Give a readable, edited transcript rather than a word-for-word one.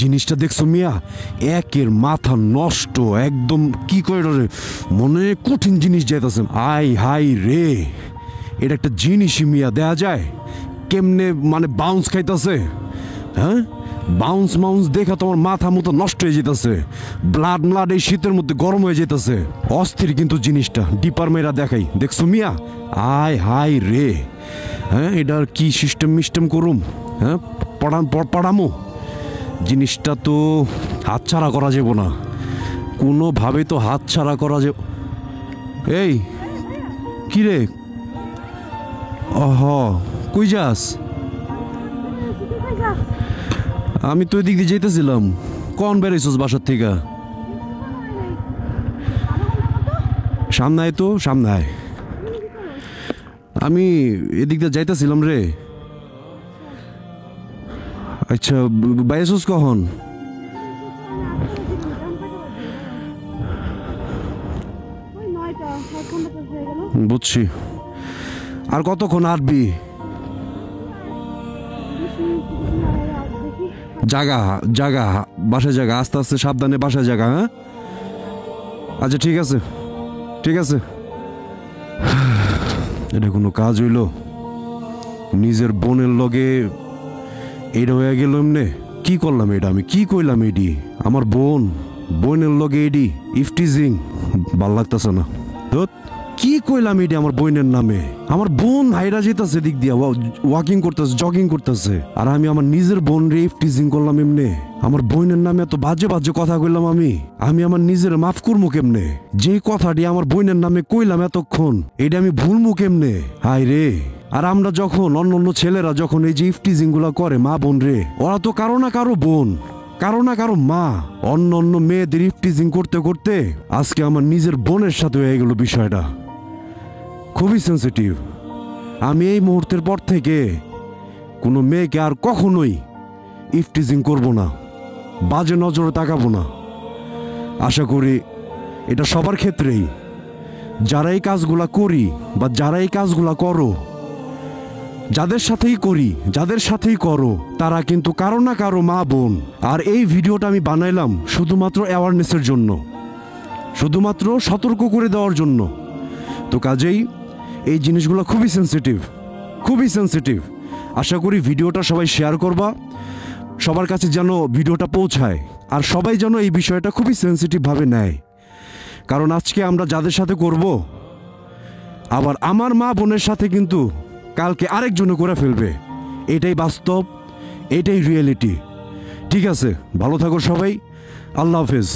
জিনিসটা দেখছো মিয়া, একের মাথা নষ্ট একদম। কি কয় রে, মনে কঠিন জিনিস যাইতেছে। আই হাই রে, এটা একটা জিনিসই মিয়া দেয়া যায় কেমনে, মানে বাউন্স খাইতেছে। হ্যাঁ, বাউন্স মাউন্স দেখা তোমার মাথা মতো নষ্ট হয়ে যেতেছে। ব্লাড ব্লাড এই শীতের মধ্যে গরম হয়ে যেতেছে। অস্থির কিন্তু জিনিসটা, ডিপার মেয়েরা দেখাই। দেখছো মিয়া, আয় হাই রে। হ্যাঁ, এটার কি সিস্টেম মিস্টেম করুম? হ্যাঁ, পড়ামো। জিনিসটা তো হাতছাড়া করা যাব না, কোনোভাবে তো হাতছাড়া করা যাব। এই কি রে, কই যাস? আমি তো এদিক দিয়ে যেতেছিলাম। কখন বেরোইছস বাসার থেকে? সামনে আয় তো, সামনে আয়। আমি এদিক দিয়ে যাইতেছিলাম রে। আচ্ছা, বাইরেছস কখন? বুঝছি। আর কতক্ষণ আসবি? জাগা জাগা বাসায় জাগা, আস্তে আস্তে সাবধানে বাসায় জাগা। হ্যাঁ, আচ্ছা ঠিক আছে, ঠিক আছে। এটা কোনো কাজ হইল? নিজের বোনের লগে এটা হয়ে গেল এমনে। কি করলাম এটা? আমি কি কইলাম? এডি আমার বোনের লগে এডি ইফটিজিং। ভাল লাগতেছে না। কি কইলাম এডি আমার বোনের নামে? আমার বোন হাইরা যেতেছে দিক দিয়া, ওয়াকিং করতেছে, জগিং করতেছে, আর আমি আমার নিজের বোন রে ইফটিজিং করলাম এমনে। আমার বোনের নামে এত বাজে বাজে কথা কইলাম। আমি আমার নিজের মাফ করবো কেমনে? যে কথাটি আমার বোনের নামে কইলাম এতক্ষণ, এটা আমি ভুলবো কেমনে? হাই রে। আর আমরা যখন অন্য ছেলেরা যখন এই যে ইফটিজিং গুলা করে মা বোন রে, ওরা তো কারো না কারো বোন, কারো না কারো মা। অন্য মেয়েদের ইফটিজিং করতে করতে আজকে আমার নিজের বোনের সাথে হয়ে গেল বিষয়টা। খুবই সেন্সিটিভ। আমি এই মুহূর্তের পর থেকে কোনো মেয়েকে আর কখনোই ইফটিজিং করব না, বাজে নজরে তাকাবো না। আশা করি এটা সবার ক্ষেত্রেই, যারা এই কাজগুলা করি বা যারা এই কাজগুলা করো, যাদের সাথেই করো, তারা কিন্তু কারো না কারো মা বোন। আর এই ভিডিওটা আমি বানাইলাম শুধুমাত্র অ্যাওয়ারনেসের জন্য, শুধুমাত্র সতর্ক করে দেওয়ার জন্য। তো কাজেই এই জিনিসগুলো খুবই সেন্সিটিভ। আশা করি ভিডিওটা সবাই শেয়ার করবা, সবার কাছে যেন ভিডিওটা পৌঁছায়, আর সবাই যেন এই বিষয়টা খুবই সেন্সিটিভভাবে নেয়। কারণ আজকে আমরা যাদের সাথে করব, আবার আমার মা বোনের সাথে কিন্তু কালকে আরেকজনে করে ফেলবে। এটাই বাস্তব, এটাই রিয়েলিটি। ঠিক আছে, ভালো থাকো সবাই। আল্লাহ হাফেজ।